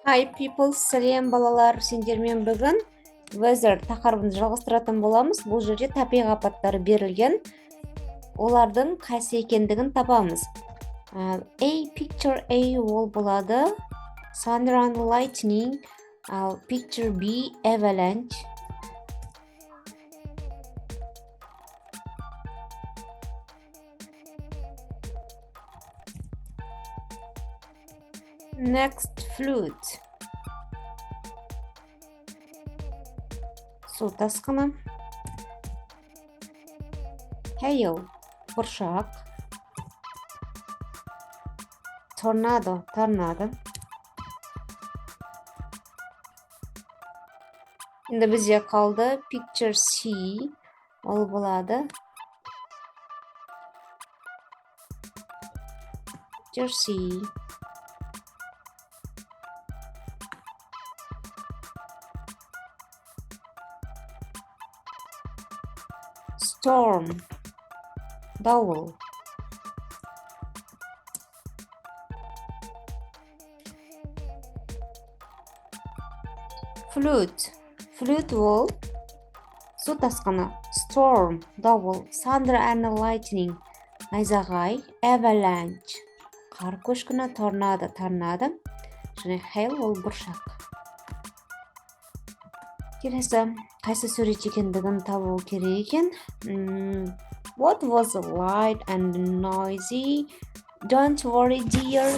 Hi Pupils, сәлем балалар, сендермен бүгін weather тақырыбын жалғастыратын боламыз. Бұл жерде табиғи апаттар берілген, олардың қайсы екендігін табамыз. Picture A ол болады thunder and lightning, picture B avalanche. Next, flood. Су тасқыны. Hail, бұршақ. Торнадо. Енді бізде қалды picture C, ол болады picture C. Storm, дауыл. Flood ол су тасқыны. Storm, дауыл. Thunder and lightning, найзағай. Avalanche, қар көшкіні. Торнадо. Және hail ол бұршақ. Келесі, қайсы сурет екендігін табу керек екен. What was light and noisy? Don't worry dear,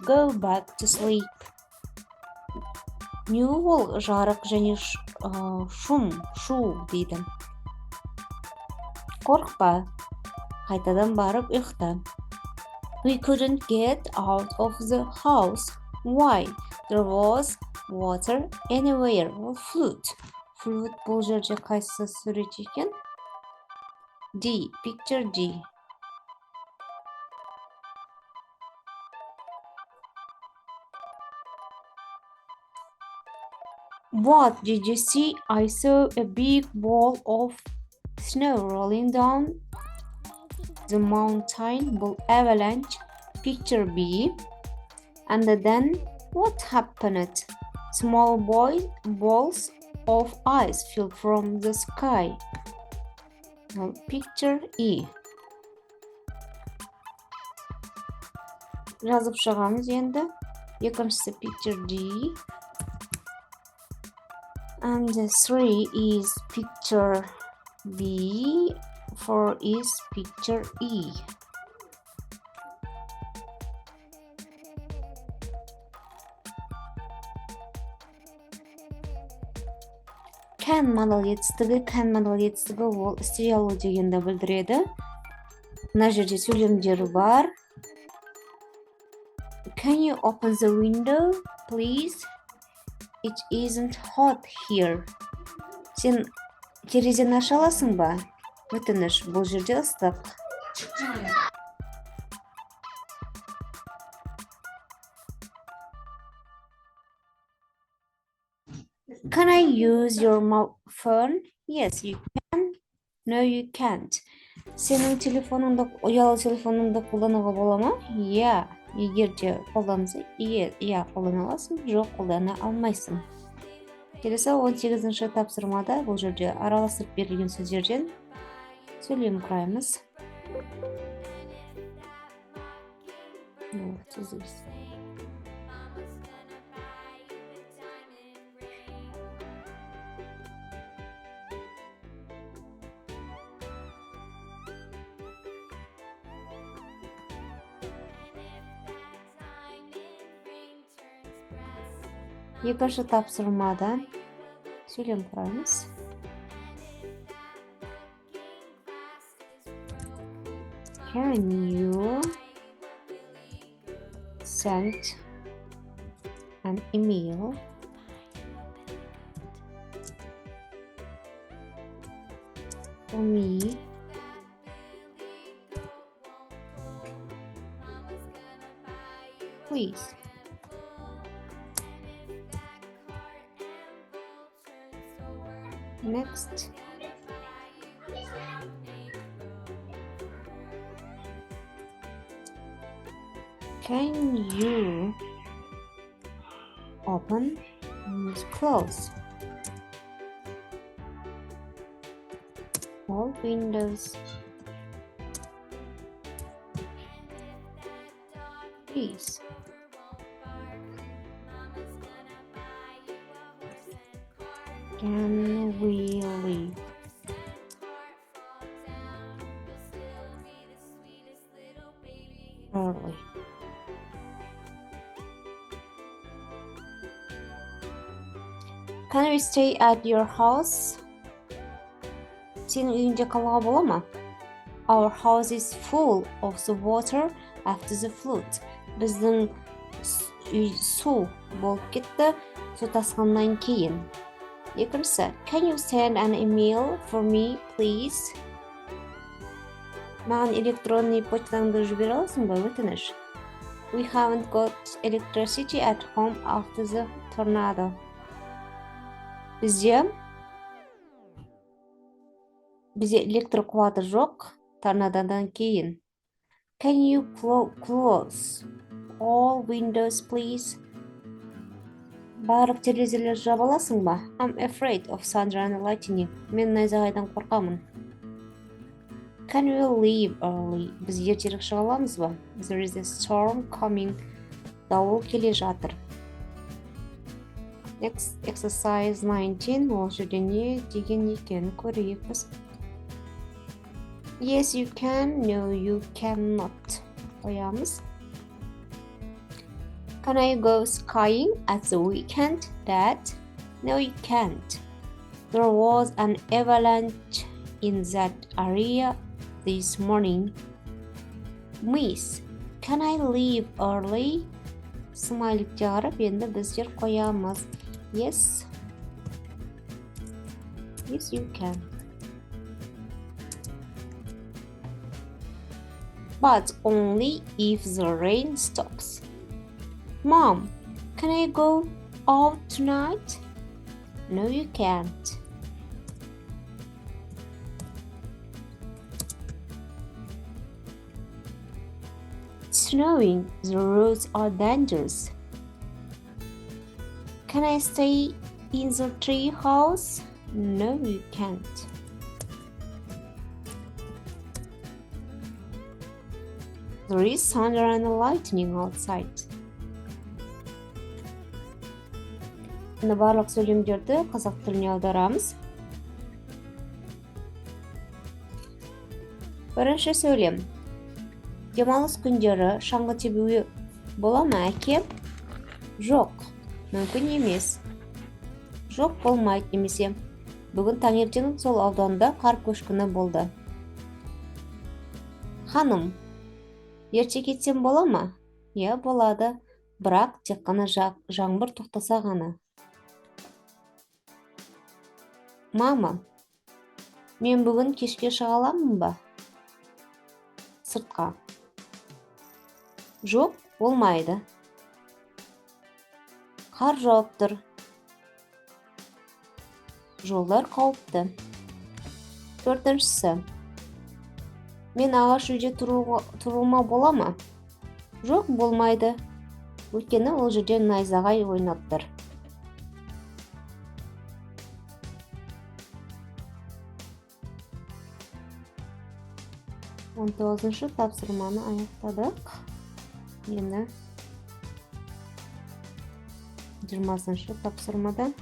go back to sleep. Не ол жарық және шу дейді. Қорықпа, қайтадан барып ұйықта. We couldn't get out of the house. Why? There was water anywhere. Flood бұл жерде қайсы сурет екен? D, picture D. What did you see? I saw a big ball of snow rolling down the mountain. Бұл avalanche, picture B. And then what happened? Small balls of ice fell from the sky. Picture E. Жазып шығамыз енді. Екіншісі picture D. And 3 is picture B. 4 is picture E. Can модал етістігі ол істей алу дегенді білдіреді. Мына жерде сөйлемдер бар. Can you open the window, please? It isn't hot here. Сен терезені аша аласың ба? Өтініш, бұл жерде ыстық. Can I use your phone? Yes, you can. No, you can't. Сенің ұялы телефоныңды қолдануға бола ма? Yeah. Егер де қолданса, иә қолдана аласың, жоқ қолдана алмайсың. Келесі 18-ші тапсырмада бұл жерде араластырып берілген сөздерден сөйлем құраймыз. Екінші тапсырмада сөйлем құраймыз. Can you send an email for me please? Next. Can you open, use close. All windows. Please. Can we leave? Early. Can we stay at your house? Сенің үйінде қалуға бола ма? Our house is full of the water after the flood. Біздің үй су болып кетті су тасқыннан кейін. Екіншісі, can you send an email for me, please? Маған электронный почтаңды жібере аласың ба, өтініш? We haven't got electricity at home after the tornado. Бізде электр қуаты жоқ торнадодан кейін. Can you close all windows, please? Барлық терезелер жаба аласың ба? I'm afraid of thunder and lightning. Мен найзағайдан қорқамын. Can we leave early? Біз ертерек шыға аламыз ба? There is a storm coming. Дауыл келе жатыр. Next exercise 19. Ол жерде не деген екен көрейік біз. Yes, you can. No, you cannot. Қоямыз. Can I go skiing at the weekend, Dad? No, you can't. There was an avalanche in that area this morning. Miss, can I leave early? Смайликке қарап, енді біздер қоямыз. Yes. Yes, you can. But only if the rain stops. Mom, can I go out tonight? No, you can't. It's snowing. The roads are dangerous. Can I stay in the tree house? No, you can't. There is thunder and lightning outside. Енді барлық сөйлемдерді қазақ тіліне аударамыз. Бірінші сөйлем. Демалыс күндері шаңғы тебуге бола ма, әке? Жоқ, мүмкін емес. Жоқ, болмайды немесе. Бүгін таңертең сол ауданда қар көшкіні болды. Ханым, ерте кетсем бола ма? Иә, болады, бірақ тек қана жаңбыр тоқтаса ғана. Мама, мен бүгін кешке шыға аламын ба? Сыртқа. Жоқ, болмайды. Қар жауып тұр. Жолдар қауіпті. Төртіншісі. Мен ағаш үйде тұруыма бола ма? Жоқ, болмайды. Өйткені ол жерде найзағай ойнап тұр. 19-шы тапсырманы аяқтадық. Енді 20-шы тапсырмада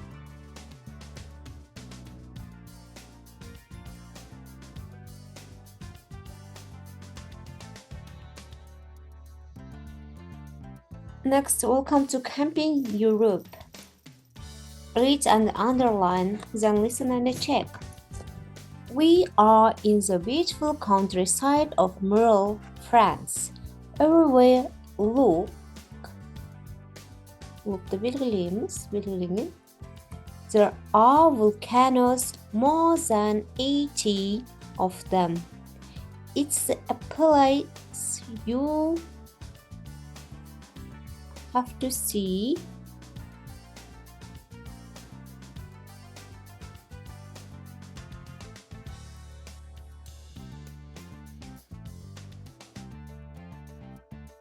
Next, welcome to Camping Europe. Read and underline, then listen and check. We are in the beautiful countryside of Merle, France. Everywhere look belgeleyemiz. There are volcanoes, more than 80 of them. It's a place you have to see.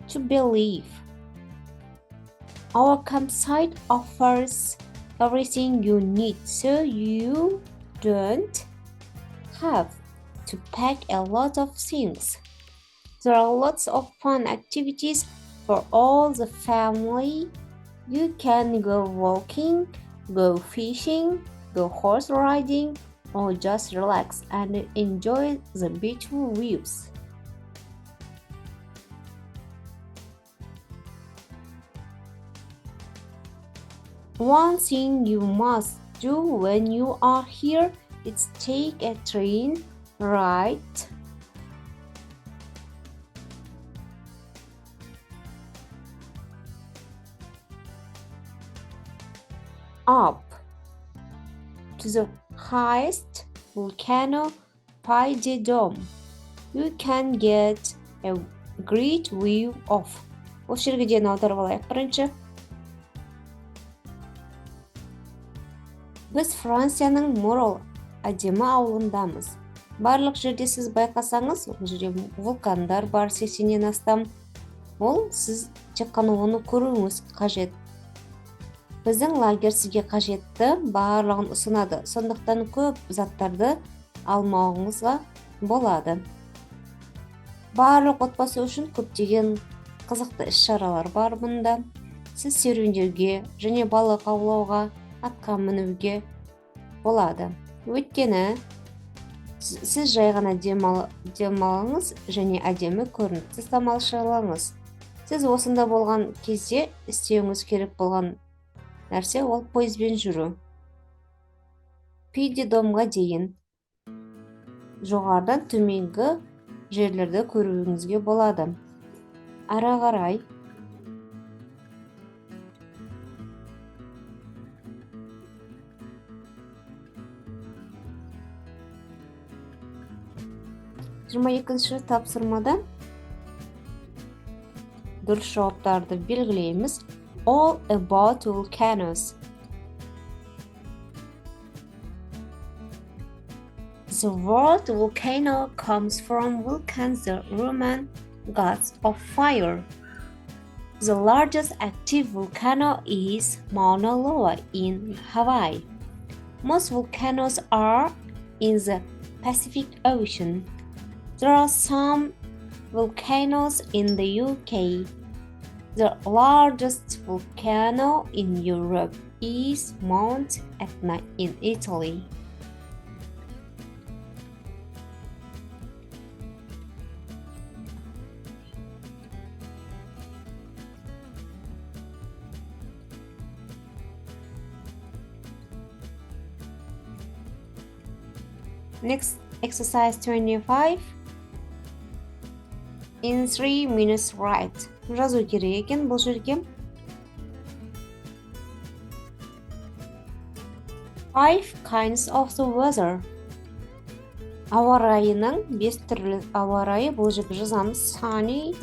To believe. Our campsite offers everything you need, so you don't have to pack a lot of things. There are lots of fun activities for all the family. You can go walking, go fishing, go horse riding, or just relax and enjoy the beautiful views. One thing you must do when you are here is take a train ride up to the highest volcano by the dome. You can get a great view of. Осы жерге дейін аударып алайық бірінші. Біз Францияның Морол әдемі ауылындамыз. Барлық жерде сіз байқасаңыз, ол жерде вулкандар бар 80-нен астам. Ол сіз тек қана оны көруіңіз қажет. Біздің лагерь сізге қажетті барлығын ұсынады. Сондықтан көп заттарды алмауыңызға болады. Барлық отбасы үшін көптеген қызықты іс-шаралар бар бұнда. Сіз серуендеуге және балық аулауға, атқа мінуге болады. Өйткені сіз жай ғана демалыңыз және әдемі көріністі тамашалаңыз. Сіз осында болған кезде істеуіңіз керек болған нәрсе ол пойызбен жүру. Пидидомға дейін жоғарыдан төменгі жерлерді көруіңізге болады. Ары қарай жиырма екінші тапсырмада дұрыс жауаптарды белгілейміз. All about volcanoes. The word volcano comes from Vulcan, the Roman gods of fire. The largest active volcano is Mauna Loa in Hawaii. Most volcanoes are in the Pacific Ocean. There are some volcanoes in the UK. The largest volcano in Europe is Mount Etna in Italy. Next, exercise 25. In 3 minutes write. Жазу керек екен бұл жерге. 5 kinds of the weather. Ауа райының 5 түрлі ауа райы бұл жерге жазамыз. Sunny,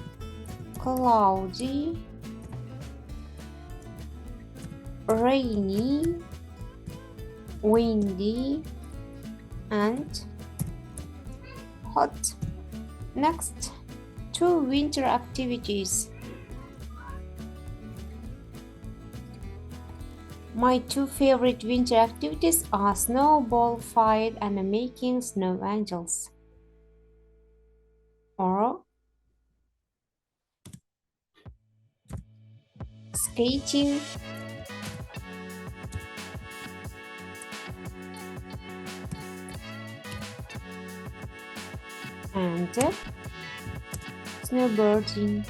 cloudy, rainy, windy, and hot. Next, 2 winter activities. My 2 favorite winter activities are snowball fight and making snow angels. Or skating, and snowboarding.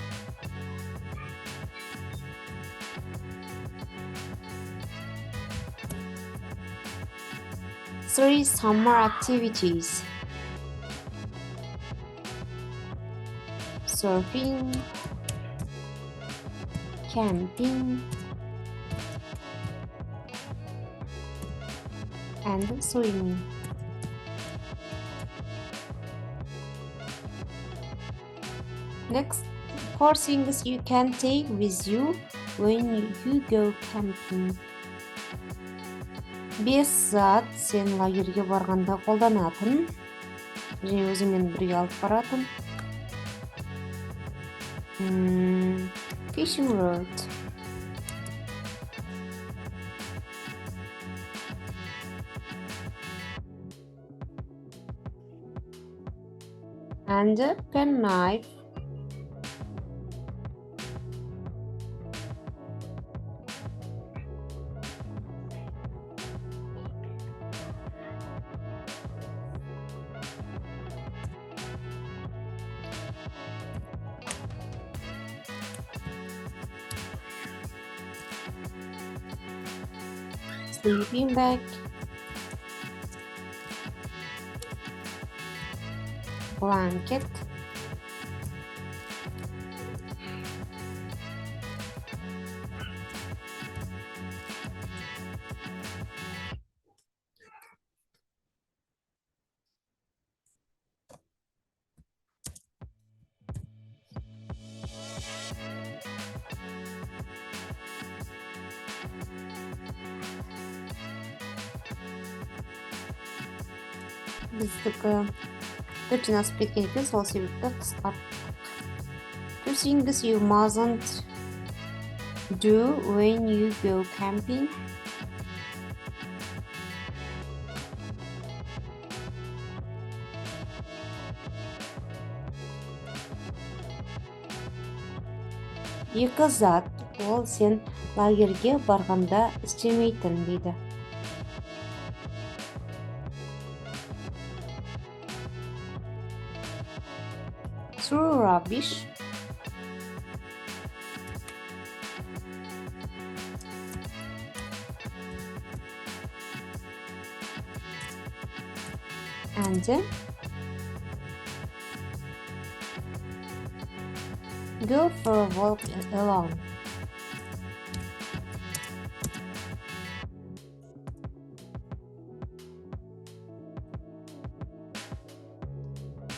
Three summer activities: surfing, camping, and swimming. Next, 4 things you can take with you when you go camping. 5 зат сен лагерге барғанда қолданатын және өзіңмен бірге алып баратын. Fishing rod, and a penknife. Sleeping bag, blanket, біздікі төрттен асып кеткен екен, сол себепті қысқарттық. Two things you mustn't do when you go camping. Екі зат, ол сен лагерге барғанда істемейтін дейді. Throw rubbish. And go for a walk alone.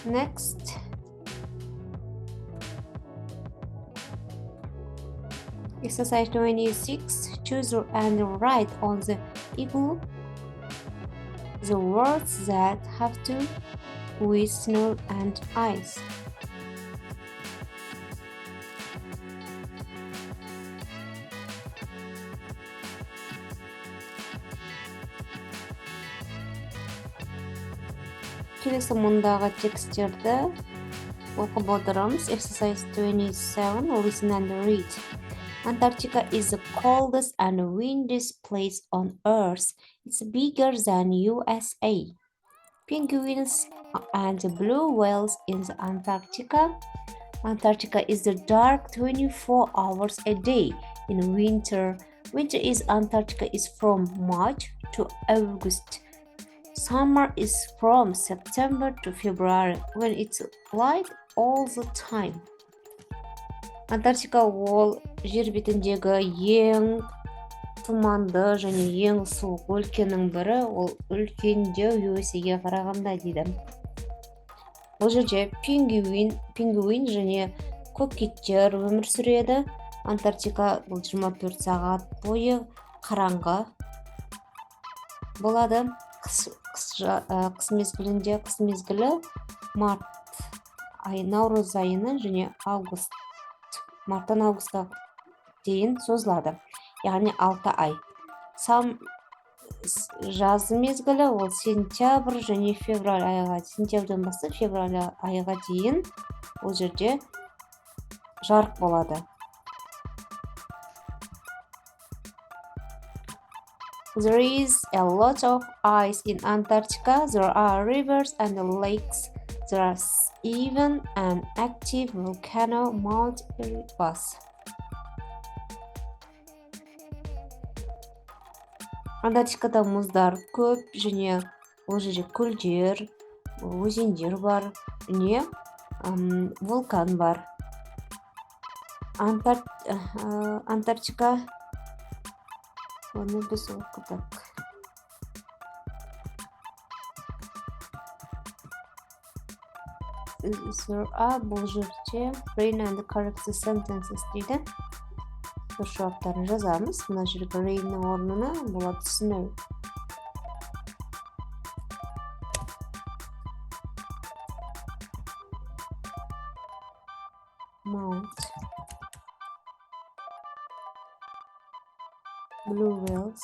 Next, exercise 26. Choose and write on the igloo the words that have to with snow and ice. Келесі мұндағы текстерді оқып отырамыз. Exercise 27. Listen and read. Antarctica is the coldest and windiest place on Earth. It's bigger than USA. Penguins and blue whales in the Antarctica. Antarctica is dark 24 hours a day in winter. Winter is Antarctica is from March to August. Summer is from September to February when it's light all the time. Антарктика ол жер бетіндегі ең тұманды және ең суық өлкенің бірі, ол үлкендеу USA-ге қарағанда дейді. Бұл жерде пингвин және көк киттер өмір сүреді. Антарктика бұл 24 сағат бойы қараңғы болады. Қыс мезгілі наурыз айына және марттан августқа дейін созылады, яғни 6 ай. Жаз мезгілі ол сентябрь және февраль айға, сентябрьден бастап февраль айға дейін ол жерде жарық болады. There is a lot of ice in Antarctica. There are rivers and lakes. There is even an active volcano, Mount Pupils. Антарктикада мұздар көп және ол жерде көлдер, өзендер бар, және вулкан бар. Антарктика оны біз оқыдық. Бұл жерде rain and correct sentences дейді. Дұрыс жауаптарын жазамыз. Мына жерге rainнің орнына болады snow. Mount. Blue whales.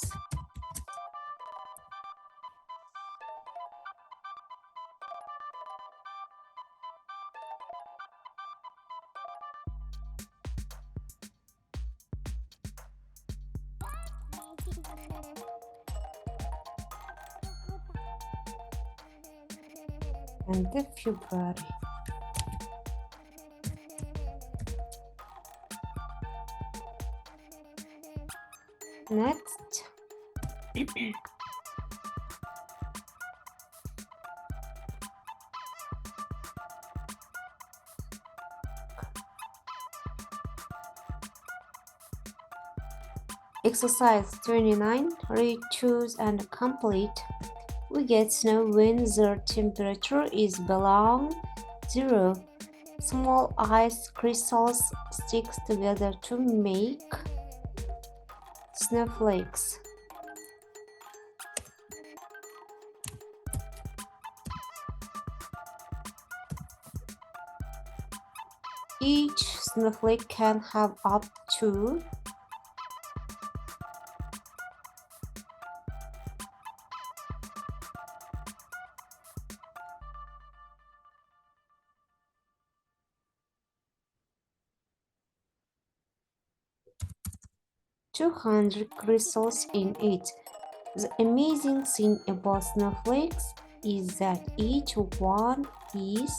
and February. Next. Exercise 29. Read, choose, and complete. We get snow when the temperature is below 0. Small ice crystals stick together to make snowflakes. Each snowflake can have up to 200 crystals in it. The amazing thing about snowflakes is that each one is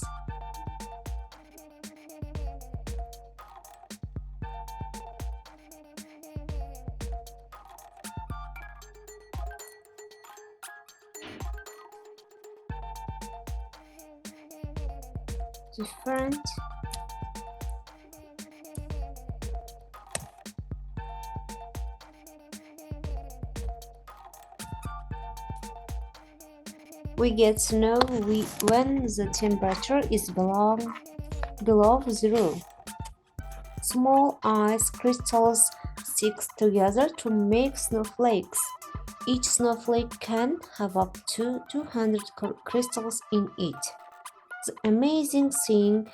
different. We get snow when the temperature is below 0. Small ice crystals stick together to make snowflakes. Each snowflake can have up to 200 crystals in it. The amazing thing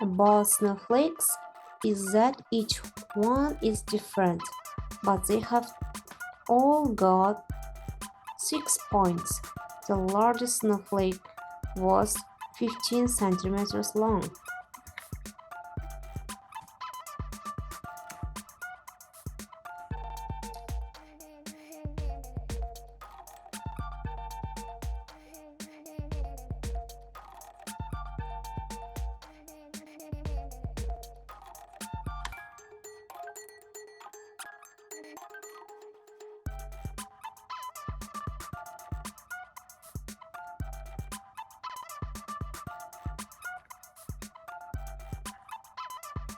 about snowflakes is that each one is different, but they have all got 6 points. The largest snowflake was 15 centimeters long.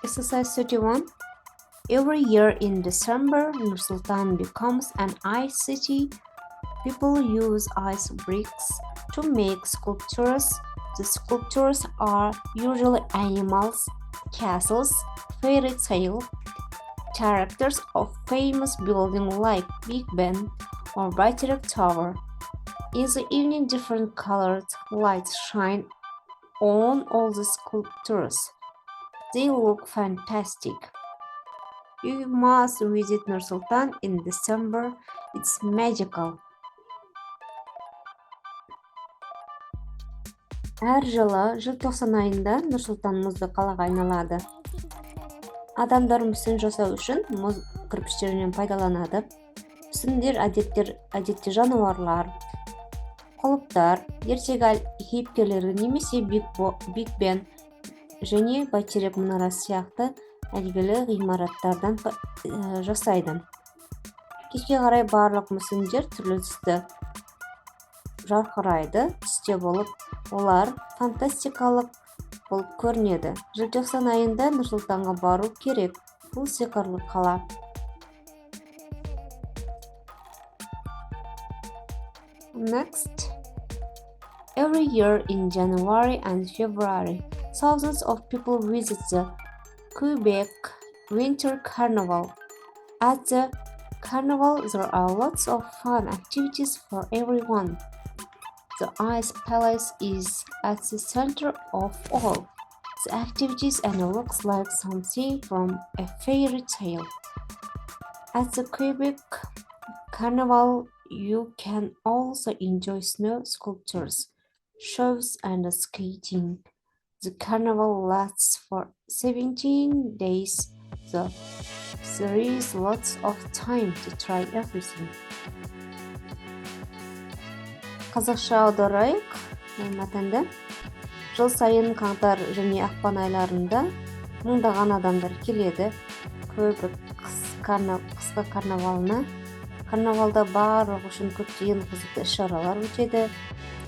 Exercise 31. Every year in December, Nur-Sultan becomes an ice city. People use ice bricks to make sculptures. The sculptures are usually animals, castles, fairy tale characters of famous buildings like Big Ben or Bettер Tower. In the evening, different colored lights shine on all the sculptures. They look fantastic. You must visit Nur-Sultan in December. It's magical. Әр жылы желтоқсан айында Нұр-Сұлтан мұзды қалаға айналады. Адамдар мүсін жасау үшін мұз кірпіштерінен пайдаланады. Мүсіндер әдетте жануарлар, құлыптар, ертегі кейіпкерлері немесе Биг Бен және бәйтерек мұнарасы сияқты әйгілі ғимараттардан жасайды. Кешке қарай барлық мүсіндер түрлі түсті жарқырайды, түсте болып, олар фантастикалық болып көрінеді. Желтоқсан айында Нұр-Сұлтанға бару керек. Бұл сиқырлы қала. Next. Every year in January and February, thousands of people visit the Quebec Winter Carnival. At the carnival, there are lots of fun activities for everyone. The Ice Palace is at the center of all the activities and looks like something from a fairy tale. At the Quebec Carnival, you can also enjoy snow sculptures, shows, and skating. The carnival lasts for 17 days, so there is lots of time to try everything. Қазақша аударайық мәтінді. Жыл сайын қаңтар және ақпан айларында мыңдаған адамдар келеді. Көбі қысқы карнавалына. Карнавалда барлық үшін көптеген қызықты іс-шаралар өтеді.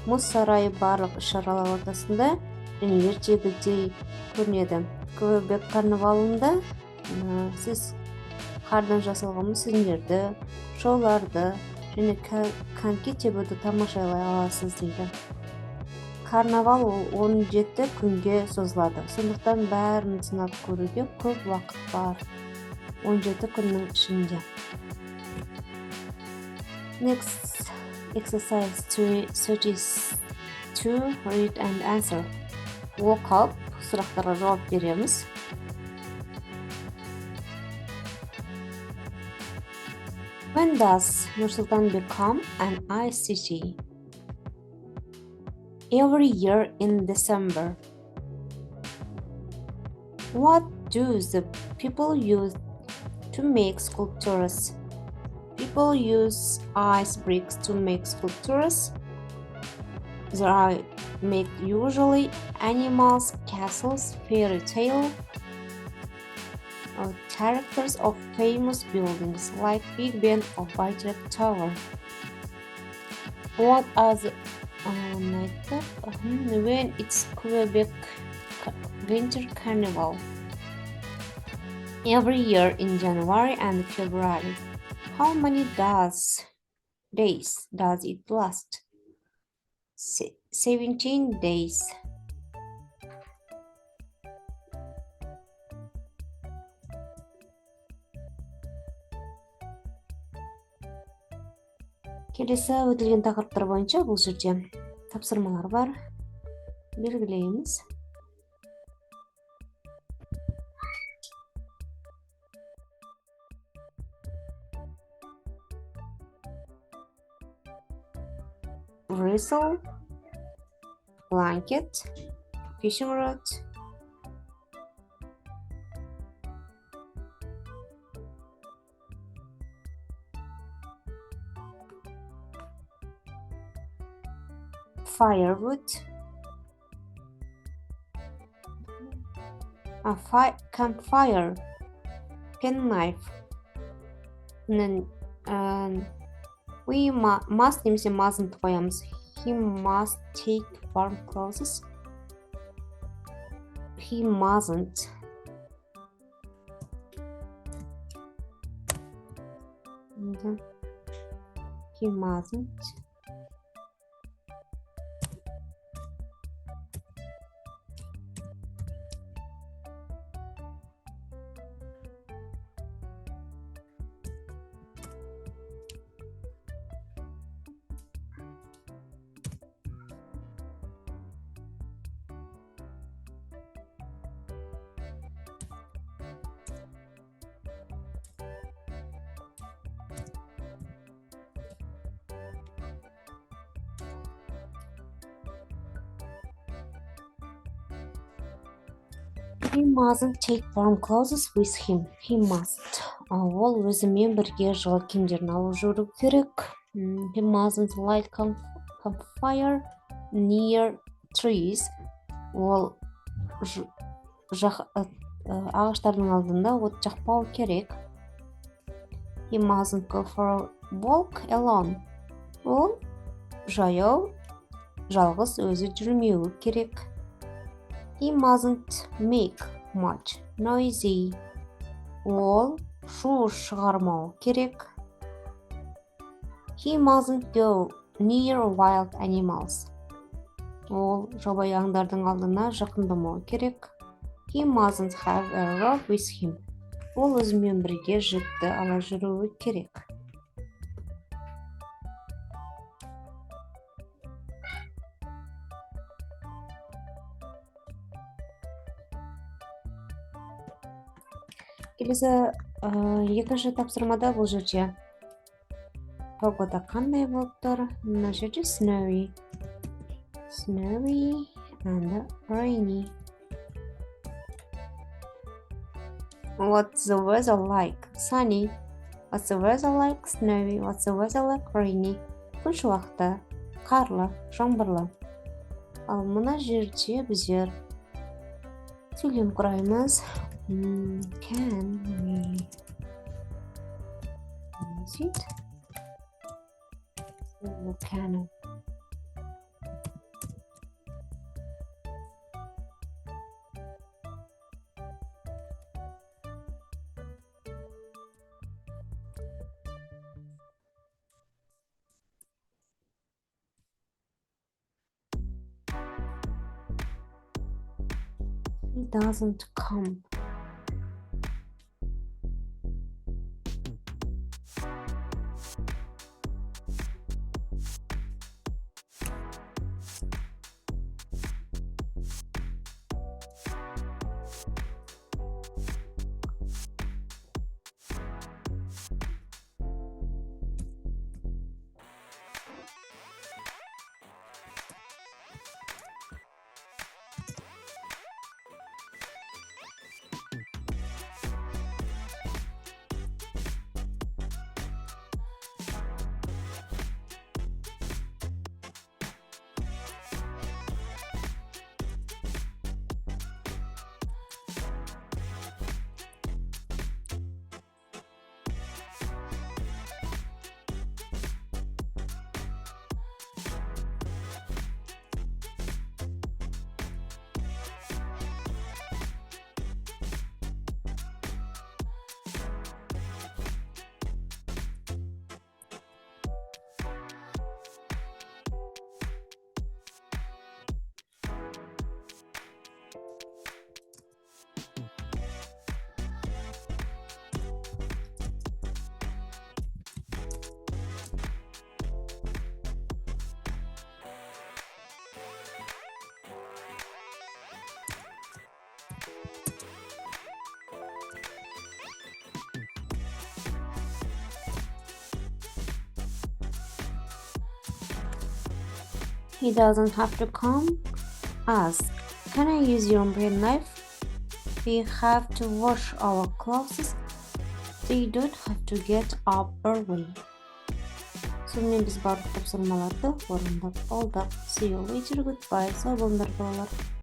Мұз сарайы барлық іс-шаралар ортасында және ертегідей көрінеді. Көбі карнавалында сіз қардан жасалған мүсіндерді, шоуларды және коньки тебуді тамашалай аласыз дейді. Карнавал 17 күнге созылады. Сондықтан бәрін сынап көруге көп уақыт бар. 17 күннің ішінде. Next exercise 32, read and answer. Оқып, сұрақтарға жауап береміз. When does Nur-Sultan become an ice city? Every year in December. What do the people use to make sculptures? People use ice bricks to make sculptures. They make usually animals, castles, fairy tale, or characters of famous buildings like Big Ben or White Tower. What are the when it's Quebec Winter Carnival? Every year in January and February. How many days does it last? 17 days. Келесі өтілген тақырыптар бойынша бұл жерде тапсырмалар бар. Белгілейміз. Whistle, blanket, fishing rod, firewood, a campfire, penknife. We must немесе mustn't қоямыз. He must take warm clothes. He mustn't. He mustn't. He mustn't take warm clothes with him. He must. Ол өзімен бірге жылы киімдерін алып жүру керек. He mustn't light campfire near trees. Ол ағаштардың алдында от жақпау керек. He mustn't go for a walk alone. Ол жаяу жалғыз өзі жүрмеуі керек. He mustn't make much noisy. Ол шу шығармау керек. He mustn't go near wild animals. Ол жабайы аңдардың алдына жақындамау керек. He mustn't have a rope with him. Ол өзімен бірге жіпті ала жүруі керек. Келесі екінші тапсырмада бұл жерде погода қандай болып тұр? Мына жерде snowy and rainy. What's the weather like? Sunny. What's the weather like? Snowy. What's the weather like? Rainy. Күн шуақты, қарлы, жаңбырлы. Ал мына жерде біздер сөйлем құраймыз. Can we visit the volcano? He doesn't come. He doesn't have to come. Ask, can I use your knife? We have to wash our clothes. They don't have to get up early. Сонымен біз барлық тапсырмаларды орындап болдық. See you later. Goodbye. Сау болыңдар балалар.